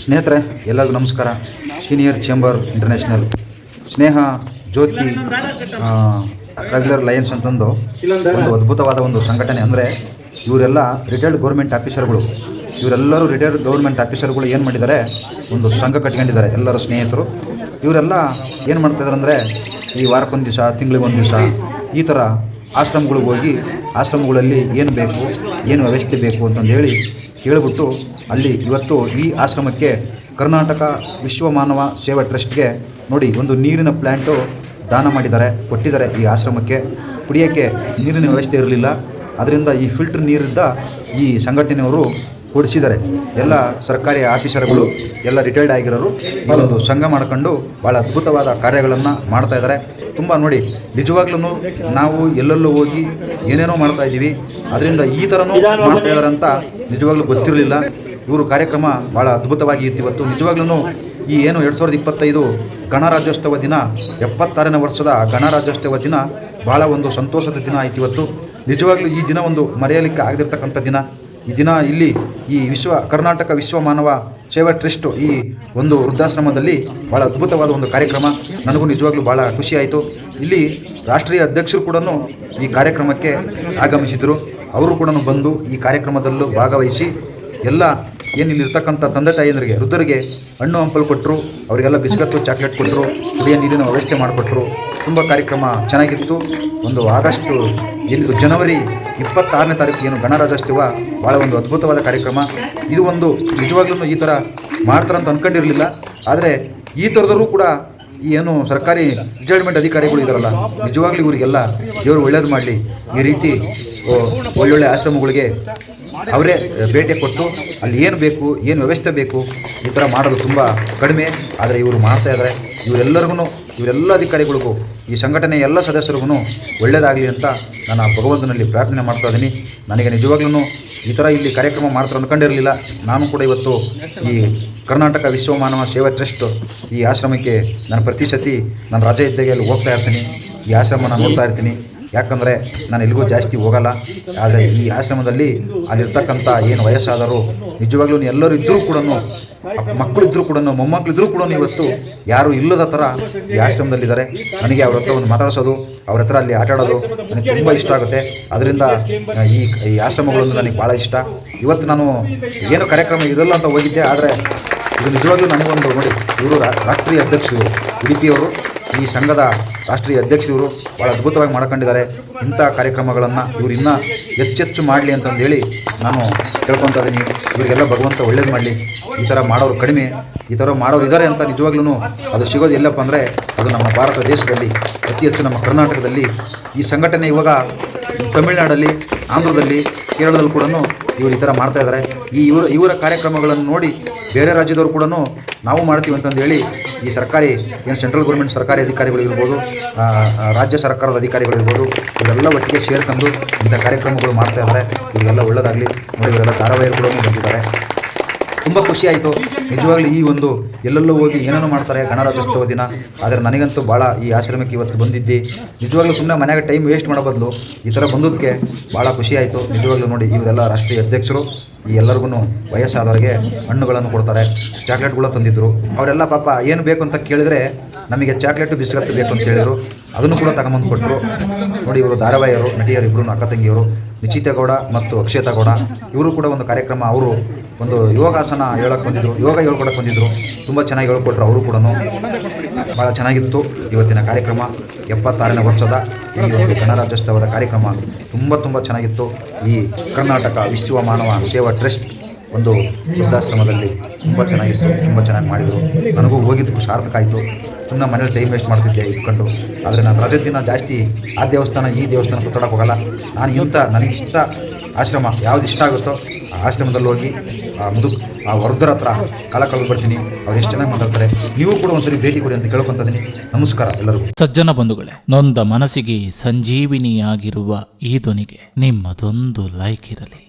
ಸ್ನೇಹಿತರೆ ಎಲ್ಲರಿಗೂ ನಮಸ್ಕಾರ. ಸೀನಿಯರ್ ಚೇಂಬರ್ ಇಂಟರ್ನ್ಯಾಷನಲ್ ಸ್ನೇಹ ಜ್ಯೋತಿ ರೆಗ್ಯುಲರ್ ಲಯನ್ಸ್ ಅಂತಂದು ಒಂದು ಅದ್ಭುತವಾದ ಒಂದು ಸಂಘಟನೆ. ಅಂದರೆ ಇವರೆಲ್ಲ ರಿಟೈರ್ಡ್ ಗೌರ್ಮೆಂಟ್ ಆಫೀಸರ್ಗಳು. ಇವರೆಲ್ಲರೂ ರಿಟೈರ್ಡ್ ಗೌರ್ಮೆಂಟ್ ಆಫೀಸರ್ಗಳು ಏನು ಮಾಡಿದ್ದಾರೆ, ಒಂದು ಸಂಘ ಕಟ್ಕೊಂಡಿದ್ದಾರೆ. ಎಲ್ಲರ ಸ್ನೇಹಿತರು ಇವರೆಲ್ಲ ಏನು ಮಾಡ್ತಾಯಿದ್ದಾರೆ ಅಂದರೆ, ಈ ವಾರಕ್ಕೊಂದು ದಿವಸ, ತಿಂಗಳಿಗೊಂದು ದಿವಸ ಈ ಥರ ಆಶ್ರಮಗಳಿಗೆ ಹೋಗಿ ಆಶ್ರಮಗಳಲ್ಲಿ ಏನು ಬೇಕು, ಏನು ವ್ಯವಸ್ಥೆ ಬೇಕು ಅಂತಂದು ಹೇಳಿಬಿಟ್ಟು ಅಲ್ಲಿ ಇವತ್ತು ಈ ಆಶ್ರಮಕ್ಕೆ ಕರ್ನಾಟಕ ವಿಶ್ವ ಮಾನವ ಸೇವಾ ಟ್ರಸ್ಟ್ಗೆ ನೋಡಿ ಒಂದು ನೀರಿನ ಪ್ಲ್ಯಾಂಟು ದಾನ ಮಾಡಿದ್ದಾರೆ, ಕೊಟ್ಟಿದ್ದಾರೆ. ಈ ಆಶ್ರಮಕ್ಕೆ ಕುಡಿಯೋಕ್ಕೆ ನೀರಿನ ವ್ಯವಸ್ಥೆ ಇರಲಿಲ್ಲ, ಅದರಿಂದ ಈ ಫಿಲ್ಟರ್ ನೀರಿದ್ದ ಈ ಸಂಘಟನೆಯವರು ಕೊಡಿಸಿದ್ದಾರೆ. ಎಲ್ಲ ಸರ್ಕಾರಿ ಆಫೀಸರ್ಗಳು ಎಲ್ಲ ರಿಟೈರ್ಡ್ ಆಗಿರೋರು ಈ ಒಂದು ಸಂಘ ಮಾಡ್ಕೊಂಡು ಭಾಳ ಅದ್ಭುತವಾದ ಕಾರ್ಯಗಳನ್ನು ಮಾಡ್ತಾಯಿದ್ದಾರೆ. ತುಂಬ ನೋಡಿ, ನಿಜವಾಗ್ಲೂ ನಾವು ಎಲ್ಲೆಲ್ಲೂ ಹೋಗಿ ಏನೇನೋ ಮಾಡ್ತಾಯಿದ್ದೀವಿ, ಅದರಿಂದ ಈ ಥರನೂ ಮಾಡ್ತಾಯಿದ್ದಾರೆ ಅಂತ ನಿಜವಾಗ್ಲೂ ಗೊತ್ತಿರಲಿಲ್ಲ. ಇವರು ಕಾರ್ಯಕ್ರಮ ಭಾಳ ಅದ್ಭುತವಾಗಿ ಇತ್ತು. ಇವತ್ತು ನಿಜವಾಗ್ಲೂ ಈ ಏನು 2025 ಗಣರಾಜ್ಯೋತ್ಸವ ದಿನ, 76ನೇ ವರ್ಷದ ಗಣರಾಜ್ಯೋತ್ಸವ ದಿನ ಭಾಳ ಒಂದು ಸಂತೋಷದ ದಿನ ಆಯ್ತು ಇವತ್ತು. ನಿಜವಾಗ್ಲೂ ಈ ದಿನ ಒಂದು ಮರೆಯಲಿಕ್ಕೆ ಆಗದಿರ್ತಕ್ಕಂಥ ದಿನ. ಈ ದಿನ ಇಲ್ಲಿ ಈ ಕರ್ನಾಟಕ ವಿಶ್ವ ಮಾನವ ಸೇವಾ ಟ್ರಸ್ಟ್ ಈ ಒಂದು ವೃದ್ಧಾಶ್ರಮದಲ್ಲಿ ಭಾಳ ಅದ್ಭುತವಾದ ಒಂದು ಕಾರ್ಯಕ್ರಮ. ನನಗೂ ನಿಜವಾಗ್ಲೂ ಭಾಳ ಖುಷಿಯಾಯಿತು. ಇಲ್ಲಿ ರಾಷ್ಟ್ರೀಯ ಅಧ್ಯಕ್ಷರು ಕೂಡ ಈ ಕಾರ್ಯಕ್ರಮಕ್ಕೆ ಆಗಮಿಸಿದರು. ಅವರು ಕೂಡ ಬಂದು ಈ ಕಾರ್ಯಕ್ರಮದಲ್ಲೂ ಭಾಗವಹಿಸಿ ಎಲ್ಲ ಏನಿಲ್ಲಿರ್ತಕ್ಕಂಥ ತಂದೆ ತಾಯಿಯಂದರಿಗೆ, ವೃದ್ಧರಿಗೆ ಹಣ್ಣು ಹಂಪಲು ಕೊಟ್ಟರು, ಅವರಿಗೆಲ್ಲ ಬಿಸ್ಕತ್ತು ಚಾಕ್ಲೇಟ್ ಕೊಟ್ಟರು, ಕುಡಿಯೋ ನೀರಿನ ವ್ಯವಸ್ಥೆ ಮಾಡಿಕೊಟ್ರು. ತುಂಬ ಕಾರ್ಯಕ್ರಮ ಚೆನ್ನಾಗಿತ್ತು. ಒಂದು ಆಗಸ್ಟ್ ಏನಿದು ಜನವರಿ 26ನೇ ತಾರೀಕು ಏನು ಗಣರಾಜ್ಯೋತ್ಸವ, ಭಾಳ ಒಂದು ಅದ್ಭುತವಾದ ಕಾರ್ಯಕ್ರಮ. ಇದು ಒಂದು ನಿಜವಾಗ್ಲೂ ಈ ಥರ ಮಾಡ್ತಾರಂತ ಅಂದ್ಕೊಂಡಿರಲಿಲ್ಲ. ಆದರೆ ಈ ಥರದವರು ಕೂಡ ಈ ಏನು ಸರ್ಕಾರಿ ರಿಟೈರ್ಮೆಂಟ್ ಅಧಿಕಾರಿಗಳು ಇದ್ದಾರಲ್ಲ, ನಿಜವಾಗ್ಲೂ ಇವರಿಗೆಲ್ಲ ದೇವರು ಒಳ್ಳೇದು ಮಾಡಲಿ. ಈ ರೀತಿ ಒಳ್ಳೊಳ್ಳೆ ಆಶ್ರಮಗಳಿಗೆ ಅವರೇ ಭೇಟಿ ಕೊಟ್ಟು ಅಲ್ಲಿ ಏನು ಬೇಕು, ಏನು ವ್ಯವಸ್ಥೆ ಬೇಕು, ಈ ಥರ ಮಾಡೋದು ತುಂಬ ಕಡಿಮೆ. ಆದರೆ ಇವರು ಮಾಡ್ತಾಯಿದ್ದಾರೆ. ಇವರೆಲ್ಲ ಅಧಿಕಾರಿಗಳಿಗೂ, ಈ ಸಂಘಟನೆಯ ಎಲ್ಲ ಸದಸ್ಯರಿಗೂ ಒಳ್ಳೆಯದಾಗಲಿ ಅಂತ ನಾನು ಆ ಭಗವಂತನಲ್ಲಿ ಪ್ರಾರ್ಥನೆ ಮಾಡ್ತಾ ಇದ್ದೀನಿ. ನನಗೆ ನಿಜವಾಗ್ಲೂ ಈ ಥರ ಇಲ್ಲಿ ಕಾರ್ಯಕ್ರಮ ಮಾಡ್ತಾರೆ ಅಂದ್ಕೊಂಡಿರಲಿಲ್ಲ. ನಾನು ಕೂಡ ಇವತ್ತು ಈ ಕರ್ನಾಟಕ ವಿಶ್ವ ಮಾನವ ಸೇವಾ ಟ್ರಸ್ಟ್ ಈ ಆಶ್ರಮಕ್ಕೆ ನಾನು ಪ್ರತಿ ಸತಿ ನಾನು ರಜೆ ಇದ್ದಾಗ ಅಲ್ಲಿ ಹೋಗ್ತಾ ಇರ್ತೀನಿ. ಈ ಆಶ್ರಮ ನಾನು ನೋಡ್ತಾ ಇರ್ತೀನಿ. ಯಾಕಂದರೆ ನಾನು ಎಲ್ಲಿಗೂ ಜಾಸ್ತಿ ಹೋಗಲ್ಲ. ಆದರೆ ಈ ಆಶ್ರಮದಲ್ಲಿ ಅಲ್ಲಿರ್ತಕ್ಕಂಥ ಏನು ವಯಸ್ಸಾದರೂ ನಿಜವಾಗ್ಲೂ ಎಲ್ಲರೂ ಇದ್ದರೂ ಕೂಡ, ಮಕ್ಕಳಿದ್ರೂ ಕೂಡ, ಮೊಮ್ಮಕ್ಕಳಿದ್ರೂ ಕೂಡ ಇವತ್ತು ಯಾರೂ ಇಲ್ಲದ ಥರ ಈ ಆಶ್ರಮದಲ್ಲಿದ್ದಾರೆ. ನನಗೆ ಅವ್ರ ಹತ್ರ ಒಂದು ಮಾತಾಡಿಸೋದು, ಅವ್ರ ಹತ್ರ ಅಲ್ಲಿ ಆಟ ಆಡೋದು ನನಗೆ ತುಂಬ ಇಷ್ಟ ಆಗುತ್ತೆ. ಅದರಿಂದ ಈ ಆಶ್ರಮಗಳೊಂದು ನನಗೆ ಭಾಳ ಇಷ್ಟ. ಇವತ್ತು ನಾನು ಏನು ಕಾರ್ಯಕ್ರಮ ಇರಲ್ಲ ಅಂತ ಹೋಗಿದ್ದೆ, ಆದರೆ ಇದು ನಿಜವಾಗ್ಲೂ ನನಗೊಂದು ನೋಡಿ, ಇವರು ರಾಷ್ಟ್ರೀಯ ಅಧ್ಯಕ್ಷರು, ಉಡುಪಿಯವರು, ಈ ಸಂಘದ ರಾಷ್ಟ್ರೀಯ ಅಧ್ಯಕ್ಷರು ಭಾಳ ಅದ್ಭುತವಾಗಿ ಮಾಡ್ಕೊಂಡಿದ್ದಾರೆ. ಇಂಥ ಕಾರ್ಯಕ್ರಮಗಳನ್ನು ಇವರು ಇನ್ನೂ ಹೆಚ್ಚೆಚ್ಚು ಮಾಡಲಿ ಅಂತಂದೇಳಿ ನಾನು ಕೇಳ್ಕೊತಾ ಇದ್ದೀನಿ. ಇವರಿಗೆಲ್ಲ ಭಗವಂತ ಒಳ್ಳೇದು ಮಾಡಲಿ. ಈ ಥರ ಮಾಡೋರು ಕಡಿಮೆ, ಈ ಥರ ಮಾಡೋರು ಇದ್ದಾರೆ ಅಂತ ನಿಜವಾಗ್ಲೂ ಅದು ಸಿಗೋದು ಎಲ್ಲಪ್ಪ ಅಂದರೆ ಅದು ನಮ್ಮ ಭಾರತ ದೇಶದಲ್ಲಿ, ಅತಿ ಹೆಚ್ಚು ನಮ್ಮ ಕರ್ನಾಟಕದಲ್ಲಿ. ಈ ಸಂಘಟನೆ ಇವಾಗ ತಮಿಳುನಾಡಲ್ಲಿ, ಆಂಧ್ರದಲ್ಲಿ, ಕೇರಳದಲ್ಲಿ ಕೂಡ ಇವರು ಈ ಥರ ಮಾಡ್ತಾಯಿದ್ದಾರೆ. ಇವರ ಕಾರ್ಯಕ್ರಮಗಳನ್ನು ನೋಡಿ ಬೇರೆ ರಾಜ್ಯದವರು ಕೂಡ ನಾವು ಮಾಡ್ತೀವಿ ಅಂತಂದೇಳಿ ಈ ಸರ್ಕಾರಿ ಏನು ಸೆಂಟ್ರಲ್ ಗೌರ್ಮೆಂಟ್ ಸರ್ಕಾರಿ ಅಧಿಕಾರಿಗಳು ಇರ್ಬೋದು, ರಾಜ್ಯ ಸರ್ಕಾರದ ಅಧಿಕಾರಿಗಳಿರ್ಬೋದು, ಇವರೆಲ್ಲ ಒಟ್ಟಿಗೆ ಸೇರ್ಕೊಂಡು ಇಂಥ ಕಾರ್ಯಕ್ರಮಗಳು ಮಾಡ್ತಾಯಿದ್ದಾರೆ. ಇವರೆಲ್ಲ ಒಳ್ಳೆಯದಾಗಲಿ. ನೋಡಿ, ಇವರೆಲ್ಲ ಧಾರಾವಾಹಿಗಳು ಕೂಡ ಬಂದಿದ್ದಾರೆ. ತುಂಬ ಖುಷಿಯಾಯಿತು ನಿಜವಾಗ್ಲೂ. ಈ ಒಂದು ಎಲ್ಲೆಲ್ಲೋ ಹೋಗಿ ಏನೇನೋ ಮಾಡ್ತಾರೆ ಗಣರಾಜ್ಯೋತ್ಸವ ದಿನ. ಆದರೆ ನನಗಂತೂ ಭಾಳ ಈ ಆಶ್ರಮಕ್ಕೆ ಇವತ್ತು ಬಂದಿದ್ದೆ ನಿಜವಾಗ್ಲೂ ಸುಮ್ಮನೆ ಮನೆಯಾಗ ಟೈಮ್ ವೇಸ್ಟ್ ಮಾಡೋ ಬದಲು ಈ ಥರ ಬಂದದಕ್ಕೆ ಭಾಳ ಖುಷಿಯಾಯಿತು ನಿಜವಾಗ್ಲೂ. ನೋಡಿ, ಇವರೆಲ್ಲ ರಾಷ್ಟ್ರೀಯ ಅಧ್ಯಕ್ಷರು ಈ ಎಲ್ಲರಿಗೂ ವಯಸ್ಸಾದವರಿಗೆ ಹಣ್ಣುಗಳನ್ನು ಕೊಡ್ತಾರೆ, ಚಾಕ್ಲೇಟ್ಗಳು ತಂದಿದ್ದರು. ಅವರೆಲ್ಲ ಪಾಪ ಏನು ಬೇಕು ಅಂತ ಕೇಳಿದರೆ ನಮಗೆ ಚಾಕ್ಲೇಟು ಬಿಸ್ಕತ್ತು ಬೇಕು ಅಂತ ಹೇಳಿದರು, ಅದನ್ನು ಕೂಡ ತಗೊಂಬಂದು ಕೊಟ್ಟರು. ನೋಡಿ, ಇವರು ಧಾರಾವಾಹಿಯವರು, ನಟಿಯರು, ಇಬ್ಬರು ಅಕ್ಕ ತಂಗಿಯವರು, ನಿಶ್ಚಿತ ಗೌಡ ಮತ್ತು ಅಕ್ಷತಾ ಗೌಡ. ಇವರು ಕೂಡ ಒಂದು ಕಾರ್ಯಕ್ರಮ, ಅವರು ಒಂದು ಯೋಗಾಸನ ಹೇಳೋಕ್ಕೆ ಬಂದಿದ್ದರು, ಯೋಗ ಹೇಳ್ಕೊಡಕ್ಕೆ ಬಂದಿದ್ದರು. ತುಂಬ ಚೆನ್ನಾಗಿ ಹೇಳ್ಕೊಟ್ರು. ಅವರು ಕೂಡ ಭಾಳ ಚೆನ್ನಾಗಿತ್ತು ಇವತ್ತಿನ ಕಾರ್ಯಕ್ರಮ. 76ನೇ ವರ್ಷದ ಈ ಒಂದು ಗಣರಾಜ್ಯೋತ್ಸವದ ಕಾರ್ಯಕ್ರಮ ತುಂಬ ಚೆನ್ನಾಗಿತ್ತು. ಈ ಕರ್ನಾಟಕ ವಿಶ್ವ ಮಾನವ ಸೇವಾ ಟ್ರಸ್ಟ್ ಒಂದು ವೃದ್ಧಾಶ್ರಮದಲ್ಲಿ ತುಂಬ ಚೆನ್ನಾಗಿತ್ತು, ತುಂಬ ಚೆನ್ನಾಗಿ ಮಾಡಿದರು. ನನಗೂ ಹೋಗಿದ್ದಕ್ಕೂ ಸಾರ್ಥಕ ಆಯಿತು. ಸುಮ್ಮನೆ ಮನೇಲಿ ಟೈಮ್ ವೇಸ್ಟ್ ಮಾಡ್ತಿದ್ದೆ ಇಟ್ಕೊಂಡು. ಆದರೆ ನಾನು ರಜೆ ದಿನ ಜಾಸ್ತಿ ಆ ದೇವಸ್ಥಾನ ಈ ದೇವಸ್ಥಾನ ಸುತ್ತಾಡೋಕೆ ಹೋಗಲ್ಲ. ನನಗಿಷ್ಟ ಆಶ್ರಮ ಯಾವ್ದು ಇಷ್ಟ ಆಗುತ್ತೋ ಆ ಆಶ್ರಮದಲ್ಲಿ ಹೋಗಿ ಆ ವೃದ್ಧರ ಹತ್ರ ಕಾಲ ಕಳೆದು ಬರ್ತೀನಿ. ಅವ್ರು ಎಷ್ಟು ಚೆನ್ನಾಗಿ ಮಾತಾಡ್ತಾರೆ. ನೀವು ಕೂಡ ಒಂದ್ಸರಿ ಭೇಟಿ ಕೊಡಿ ಅಂತ ಕೇಳ್ಕೊತಿದ್ದೀನಿ. ನಮಸ್ಕಾರ ಎಲ್ಲರಿಗೂ. ಸಜ್ಜನ ಬಂಧುಗಳೇ, ನೊಂದ ಮನಸ್ಸಿಗೆ ಸಂಜೀವಿನಿಯಾಗಿರುವ ಈ ಧ್ವನಿಗೆ ನಿಮ್ಮದೊಂದು ಲೈಕ್ ಇರಲಿ.